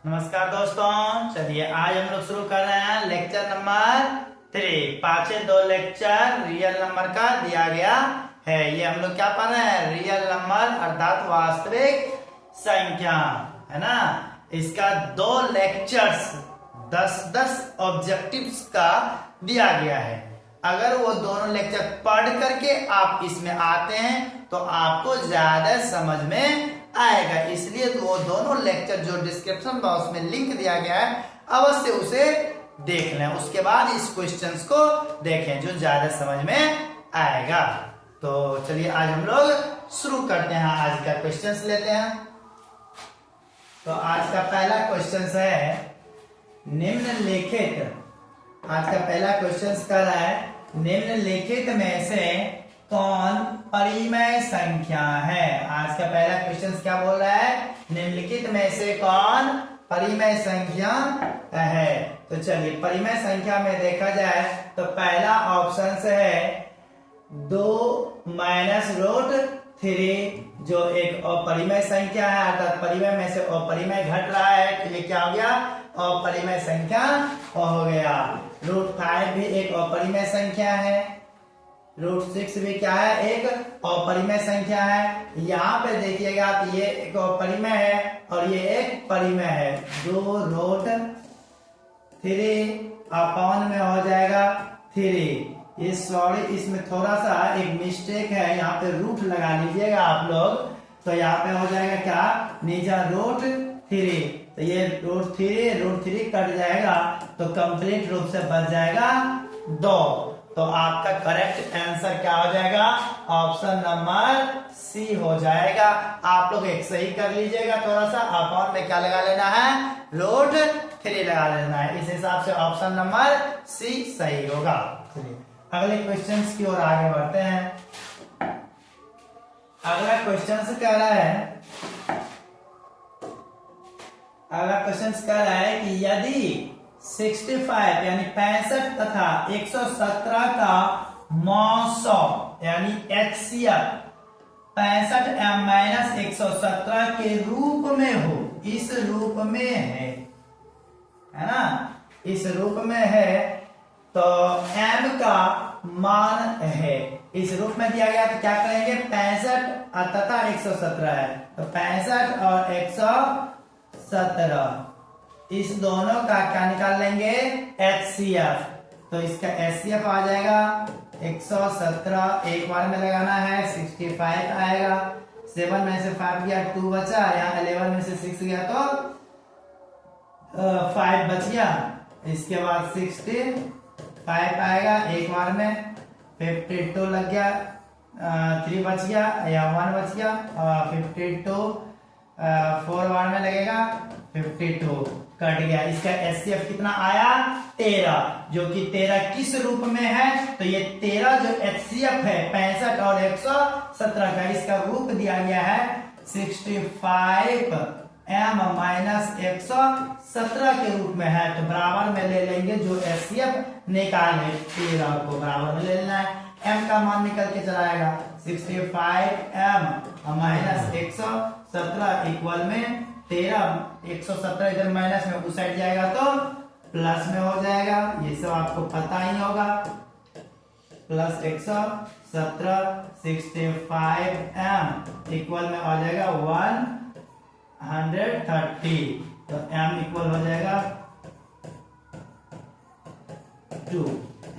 नमस्कार दोस्तों, चलिए आज हम लोग शुरू कर रहे हैं लेक्चर नंबर 3। पांचवे दो लेक्चर रियल नंबर का दिया गया है। ये हम लोग क्या पढ़ रहे हैं, रियल नंबर अर्थात वास्तविक संख्या, है ना। इसका दो लेक्चर्स 10-10 ऑब्जेक्टिव्स का दिया गया है। अगर वो दोनों लेक्चर पढ़ करके आप इसमें आते हैं तो आपको ज्यादा समझ में आएगा। इसलिए तो वो दोनों लेक्चर जो डिस्क्रिप्शन बॉक्स में लिंक दिया गया है अवश्य उसे देख लें, उसके बाद इस क्वेश्चंस को देखें जो ज्यादा समझ में आएगा। तो चलिए आज हम लोग शुरू करते हैं, आज का क्वेश्चंस लेते हैं। तो आज का पहला क्वेश्चन है निम्नलिखित, आज का पहला क्वेश्चन कर रहा है निम्नलिखित में से कौन परिमेय संख्या है। आज का पहला क्वेश्चन क्या बोल रहा है, निम्नलिखित में से कौन परिमेय संख्या है। तो चलिए परिमेय संख्या में देखा जाए तो पहला ऑप्शन है 2 माइनस रूट 3, जो एक अपरिमेय संख्या है, अर्थात परिमेय में से अपरिमेय घट रहा है तो ये क्या हो गया, अपरिमेय संख्या हो गया। रूट 5 भी एक अपरिमेय संख्या है, रूट 6 भी क्या है, एक अपरिमेय संख्या है। यहाँ पे देखिएगा तो ये एक अपरिमेय है और ये एक परिमेय है। 2 रूट 3 अपॉन में हो जाएगा 3। ये सॉरी, इसमें थोड़ा सा एक मिस्टेक है, यहाँ पे रूट लगा लीजिएगा आप लोग, तो यहाँ पे हो जाएगा क्या, नीचे रूट 3। तो ये रूट 3 कट जाएगा तो कंप्लीट रूप से बच जाएगा 2। तो आपका करेक्ट आंसर क्या हो जाएगा, ऑप्शन नंबर सी हो जाएगा। आप लोग एक सही कर लीजिएगा, थोड़ा सा अपॉन में क्या लगा लेना है, रूट 3 लगा लेना है। इस हिसाब से ऑप्शन नंबर सी सही होगा। चलिए अगले क्वेश्चंस की ओर आगे बढ़ते हैं। अगला क्वेश्चन कह रहा है, अगला क्वेश्चन कह रहा है कि यदि 65 यानी 65 तथा 117 का मौसम यानी HCF 65 माइनस 117 के रूप में हो, इस रूप में है ना, इस रूप में है, तो m का मान है, इस रूप में दिया गया तो क्या करेंगे, 65 तथा 117 है तो 65 और 117 इस दोनों का क्या निकाल लेंगे, HCF। तो इसका HCF आ जाएगा 117, एक बार में लगाना है 65 आएगा। 7 में से 5 गया 2 बचा, यहाँ 11 में से 6 गया तो 5 बच गया। इसके बाद 65 आएगा, एक बार में 52 लग गया, 3 बच गया या 1 बच गया, 52 4 बार में लगेगा 52 कट गया। इसका HCF कितना आया, 13, जो कि 13 किस रूप में है, तो ये 13 जो HCF है 65 और 117 का, इसका रूप दिया गया है 65 m माइनस 117 के रूप में है। तो बराबर में ले लेंगे, जो HCF निकाले 13 को बराबर में ले लेना है, m का मान निकल के चला आएगा 65 m माइनस 117 इक्वल में 13। 117 इधर माइनस में उस साइड जाएगा तो प्लस में हो जाएगा, ये सब आपको पता ही होगा। प्लस 117 65 m इक्वल में आ जाएगा 130, तो m इक्वल हो जाएगा 2।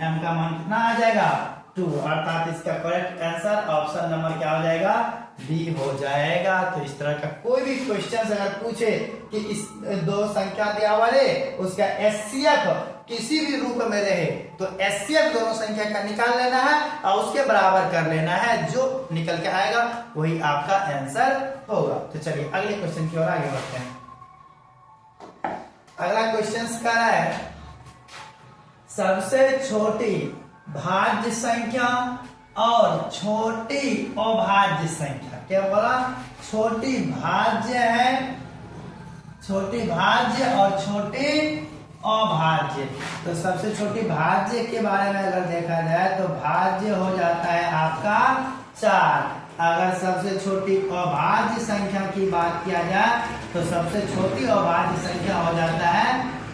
m का मान कितना आ जाएगा, 2, अर्थात इसका करेक्ट आंसर ऑप्शन नंबर क्या हो जाएगा, बी हो जाएगा। तो इस तरह का कोई भी क्वेश्चन अगर पूछे कि इस दो संख्या दिया वाले उसका HCF किसी भी रूप में रहे तो HCF दोनों संख्या का निकाल लेना है और उसके बराबर कर लेना है, जो निकल के आएगा वही आपका आंसर होगा। तो चलिए अगले क्वेश्चन की ओर आगे बढ़ते हैं। अगला क्वेश्चन क्या है, सबसे छोटी भाज्य संख्या और छोटी अभाज्य संख्या, क्या बोला, छोटी भाज्य है, छोटी भाज्य और छोटी अभाज्य। तो सबसे छोटी भाज्य के बारे में अगर देखा जाए तो भाज्य हो जाता है आपका 4। अगर सबसे छोटी अभाज्य संख्या की बात किया जाए तो सबसे छोटी अभाज्य संख्या हो जाता है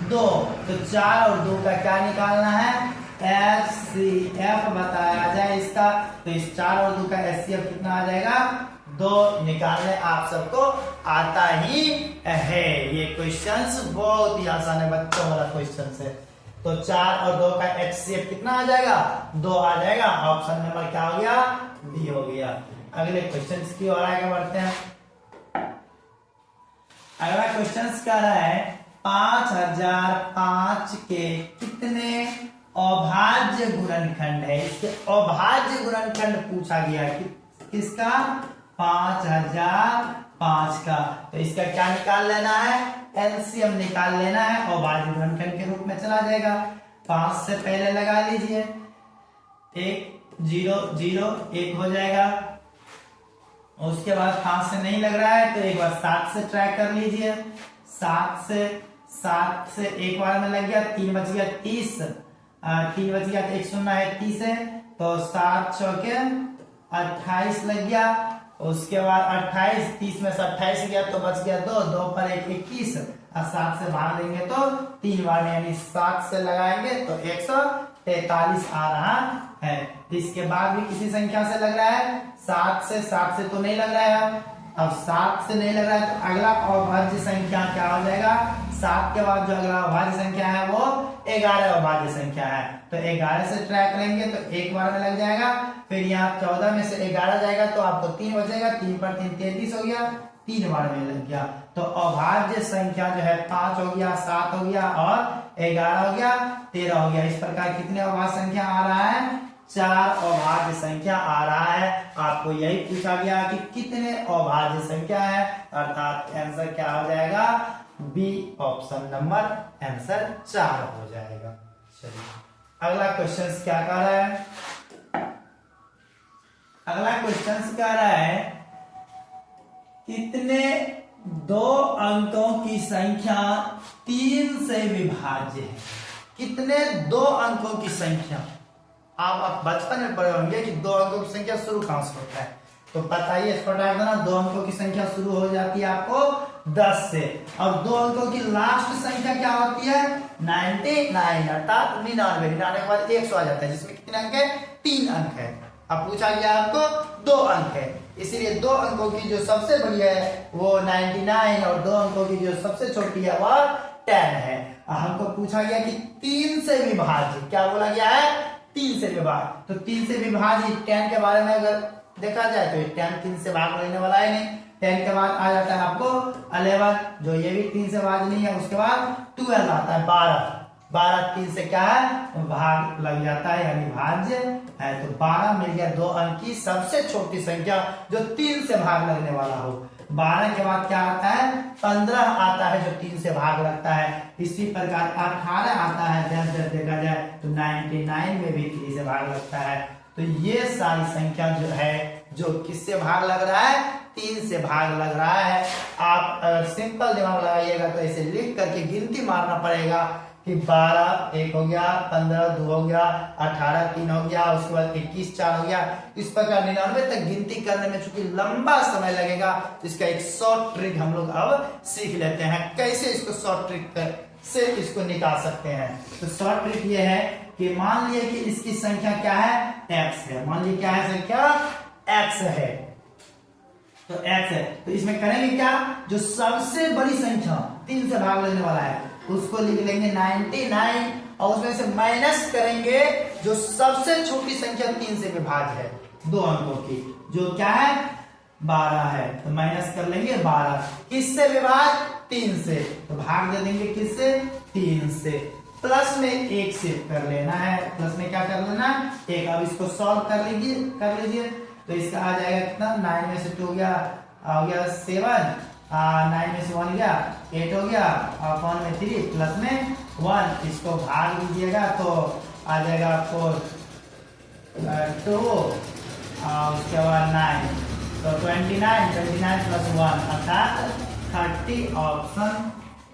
2। तो 4 और 2 का क्या निकालना है, HCF बताया जाए इसका। तो इस 4 और 2 का HCF कितना आ जाएगा, 2 निकालने आप सबको आता ही है। ये क्वेश्चंस बहुत ही आसान है, बच्चों वाला क्वेश्चन है। तो 4 और 2 का HCF कितना आ जाएगा, 2 आ जाएगा। ऑप्शन नंबर क्या हो गया, बी हो गया। अगले क्वेश्चन की ओर आगे बढ़ते हैं। अगला क्वेश्चन क्या रहा है, 5005 के कितने अभाज्य गुणनखंड है। इसके अभाज्य गुणनखंड पूछा गया है, किसका, 5005 का। तो इसका क्या निकाल लेना है, एलसीएम निकाल लेना है, अभाज्य गुणनखंड के रूप में चला जाएगा। 5 से पहले लगा लीजिए, 1 0 0 1 हो जाएगा। उसके बाद 5 से नहीं लग रहा है तो एक बार 7 से ट्राई कर लीजिए। 7 से एक बार में लग गया, 3 बच गया 30, 3 बच गया तो 1 शून्य है 30 है, तो 7 चौके 28 लग गया। उसके बाद 28, 30 में से 28 गया तो बच गया 2, 2 पर 1 21, और 7 से भाग देंगे तो 3 बार में, यानी 7 से लगाएंगे तो 143 आ रहा है। इसके बाद भी किसी संख्या से लग रहा है, 7 से तो नहीं लग रहा है। अब 7 से नहीं लग रहा है तो अगला अभाज्य संख्या क्या हो जाएगा, 7 के बाद जो अगला अभाज्य संख्या है वो 11 अभाज्य संख्या है। तो 11 से ट्राई करेंगे तो एक बार में लग जाएगा। फिर यहाँ 14 में से 11 जाएगा तो आपको 3 बचेगा, 3 पर 3 33 हो गया, 3 बार में लग गया। तो अभाज्य संख्या जो है 5 हो गया, 7 हो गया और 11 हो गया, 13 हो गया। इस प्रकार कितने अभाज्य संख्या आ रहा है, 4 अभाज्य संख्या आ रहा है। आपको यही पूछा गया कि कितने अभाज्य संख्या है, अर्थात आंसर क्या हो जाएगा, बी ऑप्शन नंबर आंसर 4 हो जाएगा। चलिए अगला क्वेश्चन क्या कह रहा है, अगला क्वेश्चन कह रहा है कितने 2 अंकों की संख्या 3 से विभाज्य है। कितने 2 अंकों की संख्या, आप बचपन में पढ़े होंगे कि 2 अंकों की संख्या शुरू कहां से होता है, तो बताइए इस प्रकार ना 2 अंकों की संख्या शुरू हो जाती है आपको 10 से, और 2 अंकों की लास्ट संख्या क्या होती है, 99, अर्थात 99 के बाद 100 आ जाता है, जिसमें कितने अंक है, 3 अंक है। अब पूछा गया आपको 2 अंक है, इसीलिए 2 अंकों की जो सबसे बड़ी है वो 99 और 2 अंकों की जो सबसे छोटी है वह 10 है। हमको पूछा गया कि 3 से विभाज्य, क्या बोला गया है, 3 से विभाज्य। तो 3 से विभाजित 10 के बारे में अगर देखा जाए तो 10 3 से भाग लेने वाला है नहीं। 10 के बाद आ जाता है आपको 11, जो ये भी 3 से भाग नहीं है। उसके बाद 12 आता है, 12 3 से क्या है, भाग लग जाता है, यानी भाज्य है। तो 12 मिल गया 2 अंक की सबसे छोटी संख्या जो 3 से भाग लगने वाला हो। 12 के बाद क्या आता है, 15 आता है जो 3 से भाग लगता है। इसी प्रकार 18 आता है, जब देखा जाए तो 99 में भी 3 से भाग लगता है। तो ये सारी संख्या जो है जो किससे भाग लग रहा है, 3 से भाग लग रहा है। आप सिंपल दिमाग लगाइएगा तो ऐसे लिख करके गिनती मारना पड़ेगा कि 12 1 हो गया, 15 2 हो गया, 18 3 हो गया, उसके बाद 21 4 हो गया। इस प्रकार 99 तक गिनती करने में चूंकि लंबा समय लगेगा, तो इसका एक शॉर्ट ट्रिक हम लोग अब सीख लेते हैं, कैसे इसको शॉर्ट ट्रिक से इसको निकाल सकते हैं। तो शॉर्ट ट्रिक ये है कि मान लिए कि इसकी संख्या क्या है, x है। मान लीजिए क्या है, संख्या x है, तो x है, तो इसमें करेंगे क्या, जो सबसे बड़ी संख्या 3 से भाग लेने वाला है उसको लिख लेंगे 99, और उसमें से माइनस करेंगे जो सबसे छोटी संख्या 3 से विभाज्य है 2 अंकों की, जो क्या है 12 है, तो माइनस कर लेंगे 12। किससे विभाज्य, 3 से, तो भाग दे देंगे किससे, 3 से। प्लस में 1 से कर लेना है, प्लस में क्या कर लेना है, 1। अब इसको सॉल्व कर लीजिए तो इसका आ जाएगा कितना, 9 में से 2 हो गया 7, 9 में से 1 गया 8 हो गया, और 1 में 3 प्लस में 1, इसको भाग दीजिएगा तो आ जाएगा 4 2 और उसके बाद 9, तो 29 प्लस 1 अर्थात 30।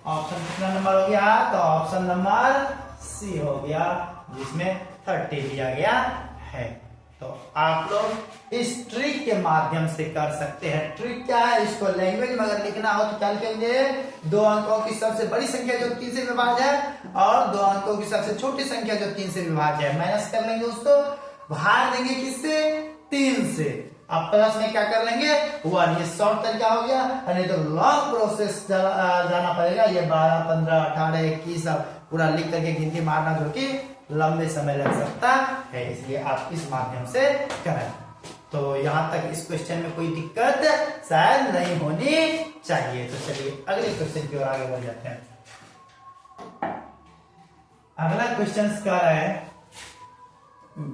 ऑप्शन कितना नंबर हो गया, तो ऑप्शन नंबर सी हो गया, जिसमें 30 दिया गया है। तो आप लोग इस ट्रिक के माध्यम से कर सकते हैं। ट्रिक क्या है, इसको लैंग्वेज में अगर लिखना हो तो क्या लिखेंगे, 2 अंकों की सबसे बड़ी संख्या जो 3 से विभाज्य है और 2 अंकों की सबसे छोटी संख्या जो 3 से विभाज्य है, माइनस कर लेंगे, उसको भाग देंगे किससे, 3 से। अब प्लस में क्या कर लेंगे 1। ये शॉर्ट तरीका हो गया, नहीं तो लॉन्ग प्रोसेस जाना पड़ेगा। ये 12, 15, 18, 21 पूरा लिख करके गिनती मारना, जो कि लंबे समय लग सकता है, इसलिए आप इस माध्यम से करें। तो यहां तक इस क्वेश्चन में कोई दिक्कत शायद नहीं होनी चाहिए। तो चलिए अगले क्वेश्चन की ओर आगे बढ़ जाते हैं। अगला क्वेश्चन क्या है,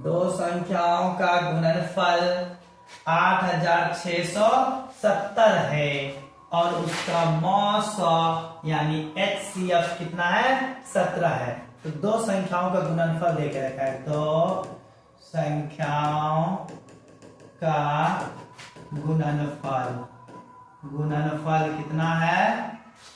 2 संख्याओं का गुणनफल 8670 है और उसका मौसा यानी HCF कितना है, 17 है। तो 2 संख्याओं का गुणनफल दे के रखा है, 2 संख्याओं का गुणनफल कितना है,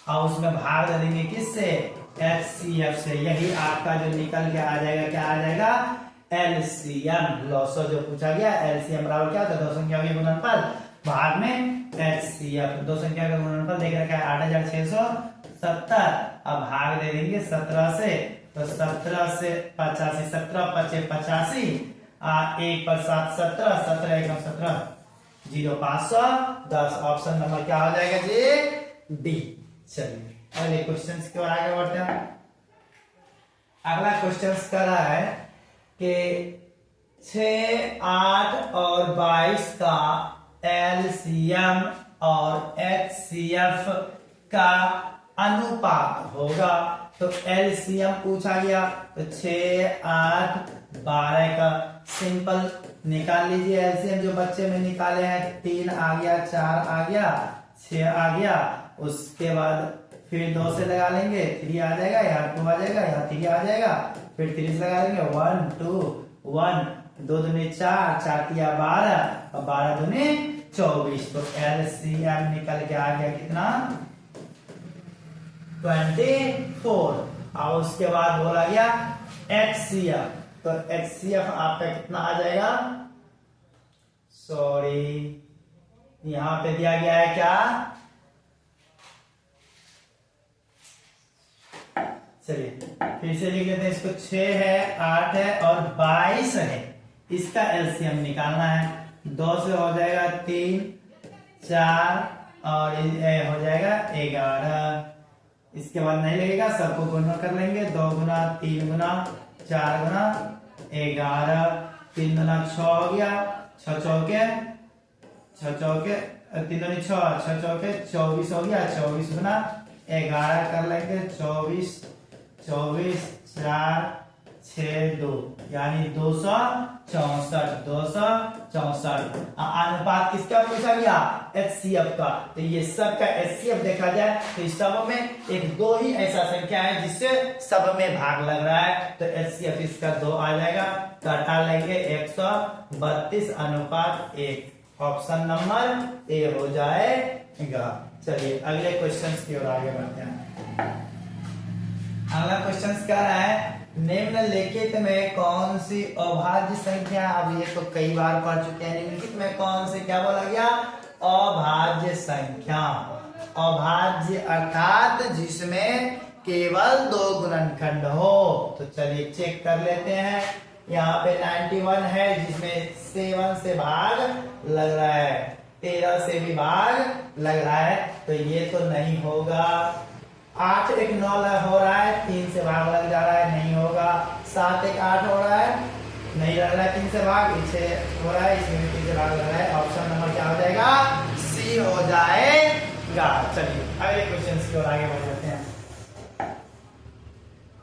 और उसमें भाग दे देंगे किससे, HCF से। यही आपका जो निकल के आ जाएगा, क्या आ जाएगा, LCM। लॉसो जो पूछा गया, LCM बराबर क्या था, 2 संख्याओं के गुणनफल भाग में HCF। 2 संख्या का गुणनफल देख रखा है 8670, अब भाग दे देंगे 17 से, तो 17 से 85, 17 × 85, 1 पर 7 17, 17 × 1 17, 0510। ऑप्शन नंबर क्या हो जाएगा जी, डी। चलिए अगले क्वेश्चन की ओर आगे बढ़ते हैं। अगला क्वेश्चन कर रहा है कि 6, 8 और 22 का LCM और HCF का अनुपात होगा। तो LCM पूछा गया, तो 6, 8, 12 का सिंपल निकाल लीजिए LCM जो बच्चे में निकाले हैं। 3 आ गया, 4 आ गया, 6 आ गया, उसके बाद फिर 2 से लगा लेंगे, 3 आ जाएगा, यहाँ 2 आ जाएगा, यहाँ 3 आ जाएगा, फिर 3 से लगा लेंगे, 1 2 1, 2 दूनी 4, 4 तिया 12 और 12 दूनी 24। तो LCM निकल के आ गया कितना, 24। और उसके बाद बोला गया HCF, तो HCF आपका कितना आ जाएगा, सॉरी यहां पे दिया गया है क्या, चलिए फिर से लिख लेते हैं इसको। 6 है, 8 है और 22 है, इसका LCM निकालना है। 2 से हो जाएगा 3, 4 और हो जाएगा 11। इसके बाद नहीं लगेगा, सबको गुणा कर लेंगे, 2 गुना 3 गुना 4 गुना 11, 3 गुना 6 हो गया, 6 चौके 3 दूनी 6, 6 चौके 24 हो गया, 24 गुना 11 कर लेंगे, 24 24 4 6 2 यानी 264। अनुपात किसका पूछा गया, HCF का। तो ये सब का HCF देखा जाए तो इस सब में 1-2 ही ऐसा संख्या है जिससे सब में भाग लग रहा है, तो HCF इसका 2 आ जाएगा। घटा लेंगे 132:1। ऑप्शन नंबर ए हो जाएगा। चलिए अगले क्वेश्चन की ओर आगे बढ़ते हैं। अगला क्वेश्चन क्या है, निम्नलिखित में कौन सी अभाज्य संख्या, अब ये तो कई बार पढ़ चुके हैं, निम्नलिखित में कौन सी, क्या बोला गया, अभाज्य संख्या। अभाज्य अर्थात जिसमें केवल 2 गुणनखंड हो। तो चलिए चेक कर लेते हैं। यहाँ पे 91 है जिसमें 7 से भाग लग रहा है, 13 से भी भाग लग रहा है, तो ये तो नहीं होगा। 8 1 9 हो रहा है, 3 से भाग लग जा रहा है, नहीं होगा। 7 1 8 हो रहा है, नहीं लग रहा है 3 से भाग, 6 हो रहा है, इसमें भी 3 से भाग लग रहा है। ऑप्शन नंबर क्या हो जाएगा, सी हो जाएगा। चलिए अगले क्वेश्चन की ओर आगे बढ़ जाते हैं।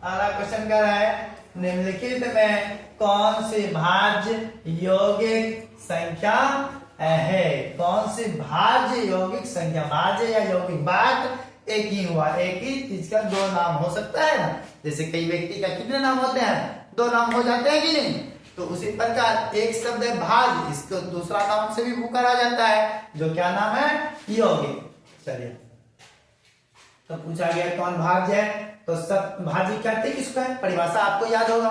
अगला क्वेश्चन क्या है, निम्नलिखित में कौन सी भाज्य यौगिक संख्या है। कौन सी भाज्य यौगिक संख्या, भाज्य या यौगिक, बात एक ही हुआ, एक ही चीज का 2 नाम हो सकता है ना। जैसे कई व्यक्ति का कितने नाम होते हैं, 2 नाम हो जाते हैं कि नहीं। तो उसी प्रकार एक शब्द है भाज्य, इसको दूसरा नाम से भी पुकारा जाता है, जो क्या नाम है, यौगिक। चलिए तो पूछा गया कौन भाज्य है, तो सब भाज्य कहते किसको है, परिभाषा आपको याद होगा,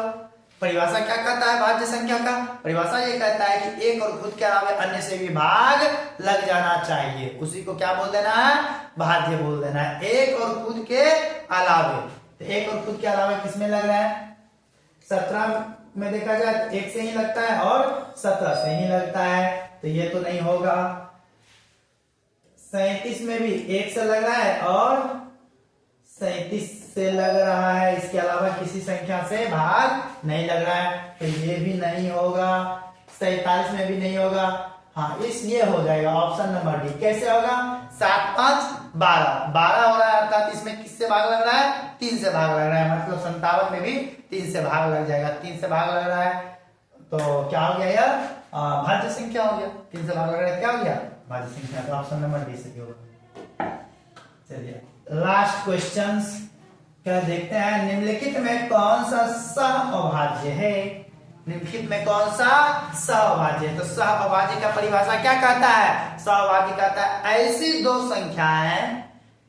परिभाषा क्या कहता है भाज्य संख्या का? परिभाषा ये कहता है कि एक और खुद के अलावा अन्य से भी भाग लग जाना चाहिए, उसी को क्या बोल देना है? भाज्य बोल देना है। एक और खुद के अलावे, तो एक और खुद के अलावा किसमें लग रहा है? 17 में देखा जाए तो 1 से ही लगता है और 17 से ही लगता है, तो ये तो नहीं होगा। 37 में भी 1 से लग रहा है और 37 से लग रहा है, इसके अलावा किसी संख्या से भाग नहीं लग रहा है, तो ये भी नहीं होगा। 47 में भी नहीं होगा, हाँ इसलिए हो जाएगा ऑप्शन नंबर डी। कैसे होगा? 7 5 12, 12 हो रहा है, अर्थात इसमें किससे भाग लग रहा है? 3 से भाग लग रहा है, मतलब 57 में भी 3 से भाग लग जाएगा। 3 से भाग लग रहा है तो क्या हो गया यार? भाज्य संख्या हो गया। 3 से भाग लग रहा है, क्या हो गया? भाज्य संख्या। तो ऑप्शन नंबर डी से होगा। चलिए लास्ट क्वेश्चंस क्या देखते हैं। निम्नलिखित में कौन सा सहअभाज्य है? निम्नलिखित में कौन सा सहअभाज्य है? तो सहअभाज्य का परिभाषा क्या कहता है? सहअभाज्य कहता है ऐसी दो संख्याएं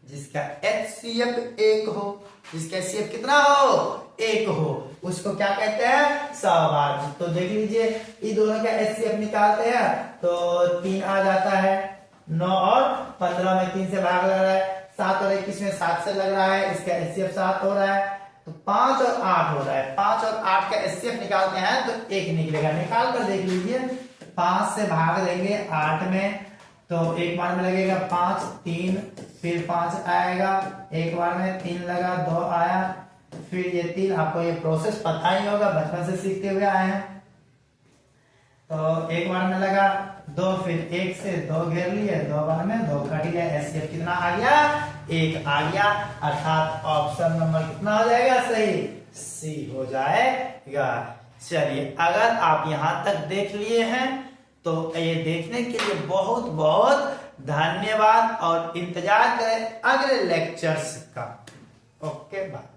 जिसका HCF 1 हो, जिसका HCF कितना हो? 1 हो, उसको क्या कहते हैं? सहअभाज्य। तो देख लीजिए इन दोनों का HCF निकालते हैं तो 3 आ जाता है। 9 और 15 में 3 से भाग लग रहा है, 7 और 21 में 7 से लग रहा है, इसका HCF 7 हो रहा है, तो 5 और 8 हो रहा है। 5 और 8 का HCF निकालते हैं तो 1 निकलेगा। निकाल कर देख लीजिए, 5 से भाग देंगे 8 में तो एक बार में लगेगा 5, 3 फिर 5 आएगा, एक बार में 3 लगा, 2 आया, फिर ये 3। आपको ये प्रोसेस पता ही होगा, बचपन से सीखते हुए आए हैं। तो एक बार में लगा 2, फिर 1 से 2 घेर लिए, 2 बार में 2 कट गया, HCF कितना आ गया? 1 आ गया, अर्थात ऑप्शन नंबर कितना हो जाएगा? सही, सी हो जाएगा। चलिए अगर आप यहां तक देख लिए हैं तो ये देखने के लिए बहुत बहुत धन्यवाद और इंतजार करें अगले लेक्चर्स का। Okay bye.